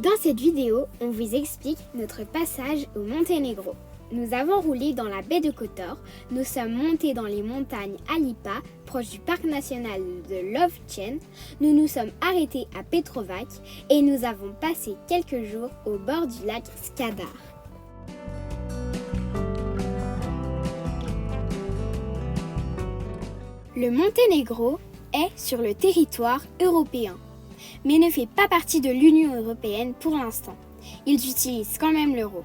Dans cette vidéo, on vous explique notre passage au Monténégro. Nous avons roulé dans la baie de Kotor, nous sommes montés dans les montagnes Alipa, proche du parc national de Lovćen, nous nous sommes arrêtés à Petrovac et nous avons passé quelques jours au bord du lac Skadar. Le Monténégro est sur le territoire européen, mais ne fait pas partie de l'Union européenne pour l'instant. Ils utilisent quand même l'euro.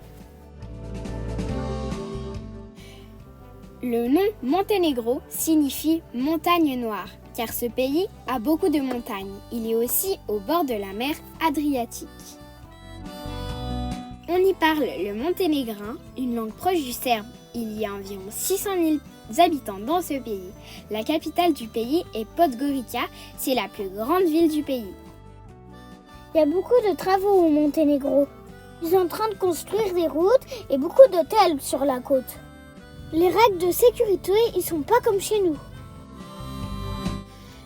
Le nom Monténégro signifie montagne noire, car ce pays a beaucoup de montagnes. Il est aussi au bord de la mer Adriatique. On y parle le monténégrin, une langue proche du serbe. Il y a environ 600 000 habitants dans ce pays. La capitale du pays est Podgorica, c'est la plus grande ville du pays. Il y a beaucoup de travaux au Monténégro. Ils sont en train de construire des routes et beaucoup d'hôtels sur la côte. Les règles de sécurité, ils sont pas comme chez nous.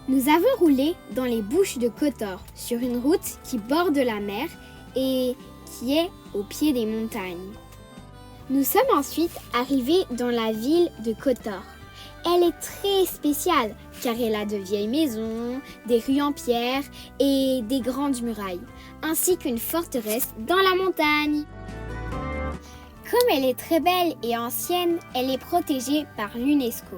Nous avons roulé dans les Bouches de Kotor, sur une route qui borde la mer et qui est au pied des montagnes. Nous sommes ensuite arrivés dans la ville de Kotor. Elle est très spéciale car elle a de vieilles maisons, des rues en pierre et des grandes murailles, ainsi qu'une forteresse dans la montagne. Comme elle est très belle et ancienne, elle est protégée par l'UNESCO.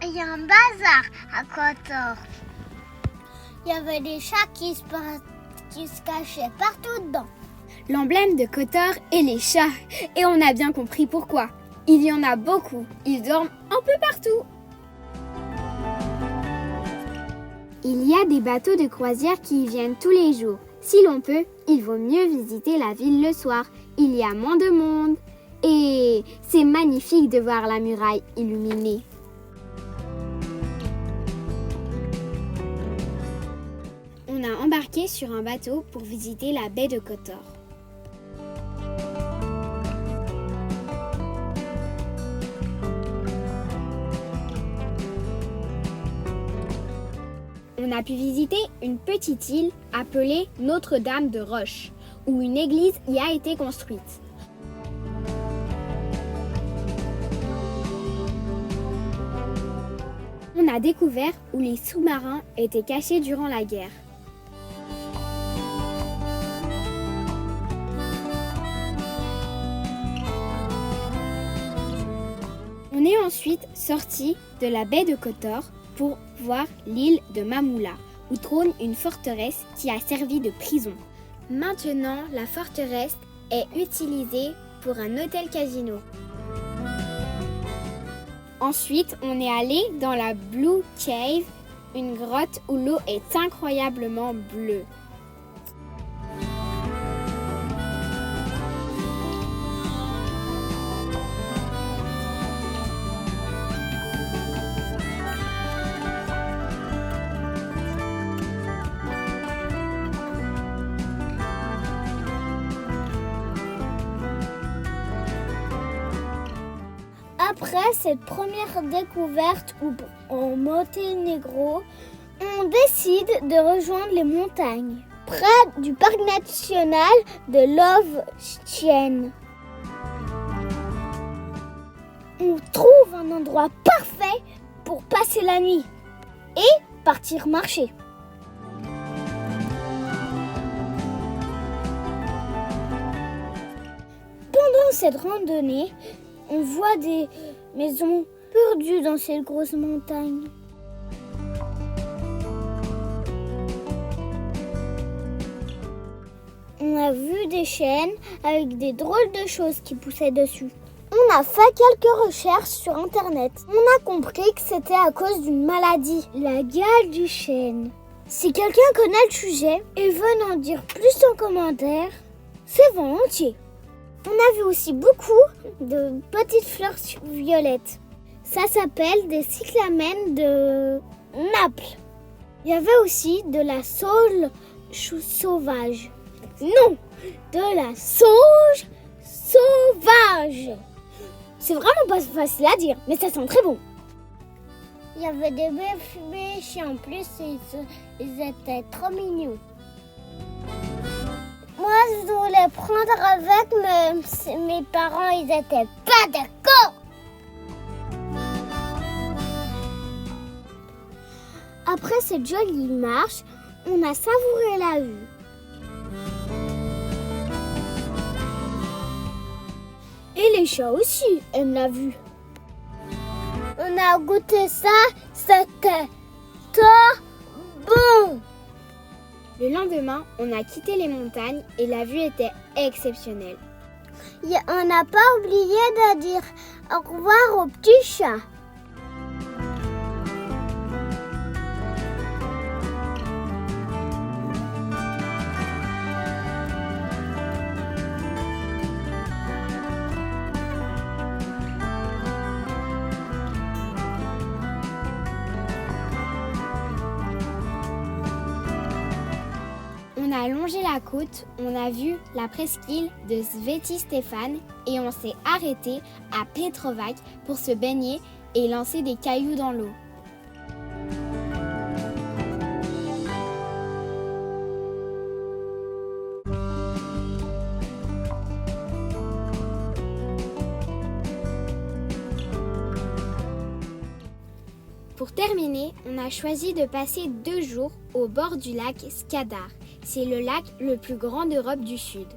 Il y a un bazar à Kotor. Il y avait des chats qui se cachaient partout dedans. L'emblème de Kotor est les chats, et on a bien compris pourquoi. Il y en a beaucoup, ils dorment un peu partout. Il y a des bateaux de croisière qui y viennent tous les jours. Si l'on peut, il vaut mieux visiter la ville le soir. Il y a moins de monde. Et c'est magnifique de voir la muraille illuminée. On a embarqué sur un bateau pour visiter la baie de Kotor. On a pu visiter une petite île appelée Notre-Dame de Roche, où une église y a été construite. On a découvert où les sous-marins étaient cachés durant la guerre. On est ensuite sorti de la baie de Kotor pour voir l'île de Mamoula, où trône une forteresse qui a servi de prison. Maintenant, la forteresse est utilisée pour un hôtel-casino. Ensuite, on est allé dans la Blue Cave, une grotte où l'eau est incroyablement bleue. Après cette première découverte au Monténégro, on décide de rejoindre les montagnes, près du parc national de Lovćen. On trouve un endroit parfait pour passer la nuit et partir marcher. Pendant cette randonnée, on voit des maisons perdues dans cette grosse montagne. On a vu des chênes avec des drôles de choses qui poussaient dessus. On a fait quelques recherches sur internet. On a compris que c'était à cause d'une maladie, la gale du chêne. Si quelqu'un connaît le sujet et veut en dire plus en commentaire, c'est volontiers. On a vu aussi beaucoup de petites fleurs violettes. Ça s'appelle des cyclamènes de Naples. Il y avait aussi de la sauge sauvage. Non, de la sauge sauvage. C'est vraiment pas facile à dire, mais ça sent très bon. Il y avait des bébés chiens en plus et ils étaient trop mignons. Moi, je voulais prendre avec, mais mes parents, ils étaient pas d'accord. Après cette jolie marche, on a savouré la vue. Et les chats aussi aiment la vue. On a goûté ça, c'était trop bon. Le lendemain, on a quitté les montagnes et la vue était exceptionnelle. On n'a pas oublié de dire au revoir aux petits chats. On a longé la côte, on a vu la presqu'île de Sveti Stefan et on s'est arrêté à Petrovac pour se baigner et lancer des cailloux dans l'eau. Pour terminer, on a choisi de passer 2 jours au bord du lac Skadar. C'est le lac le plus grand d'Europe du Sud.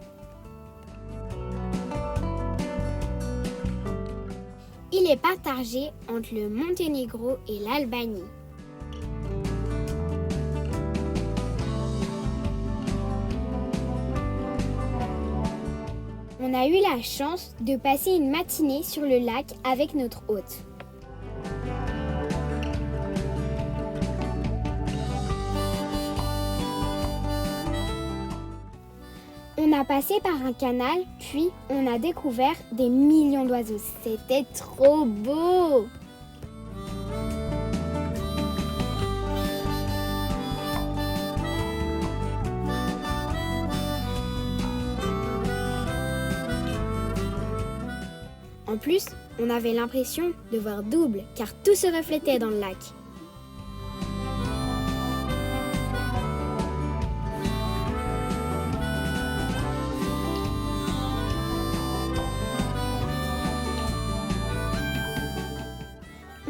Il est partagé entre le Monténégro et l'Albanie. On a eu la chance de passer une matinée sur le lac avec notre hôte. On a passé par un canal, puis on a découvert des millions d'oiseaux. C'était trop beau! En plus, on avait l'impression de voir double, car tout se reflétait dans le lac.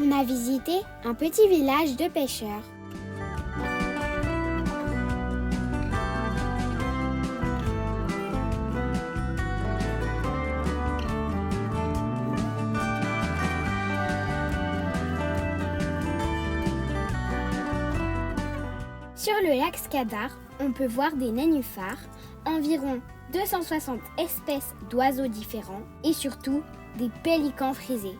On a visité un petit village de pêcheurs. Sur le lac Skadar, on peut voir des nénuphars, environ 260 espèces d'oiseaux différents et surtout des pélicans frisés.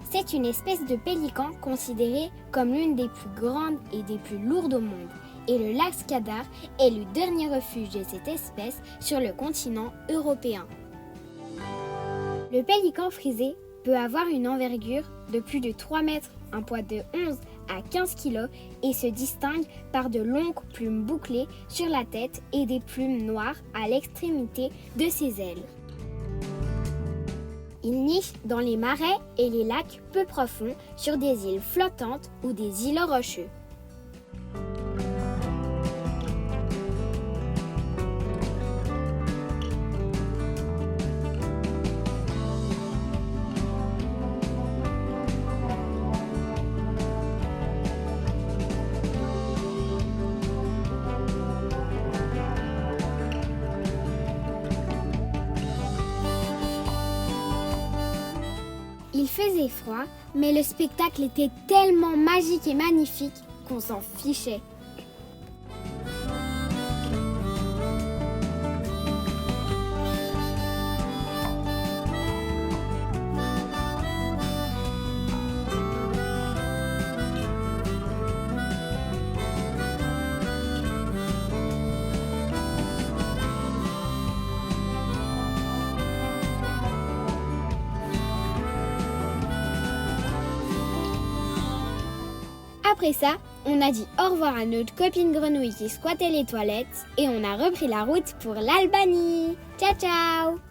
C'est une espèce de pélican considérée comme l'une des plus grandes et des plus lourdes au monde. Et le lac Skadar est le dernier refuge de cette espèce sur le continent européen. Le pélican frisé peut avoir une envergure de plus de 3 mètres, un poids de 11 à 15 kg et se distingue par de longues plumes bouclées sur la tête et des plumes noires à l'extrémité de ses ailes. Il niche dans les marais et les lacs peu profonds sur des îles flottantes ou des îlots rocheux. Il faisait froid, mais le spectacle était tellement magique et magnifique qu'on s'en fichait. Après ça, on a dit au revoir à notre copine grenouille qui squattait les toilettes et on a repris la route pour l'Albanie. Ciao ciao!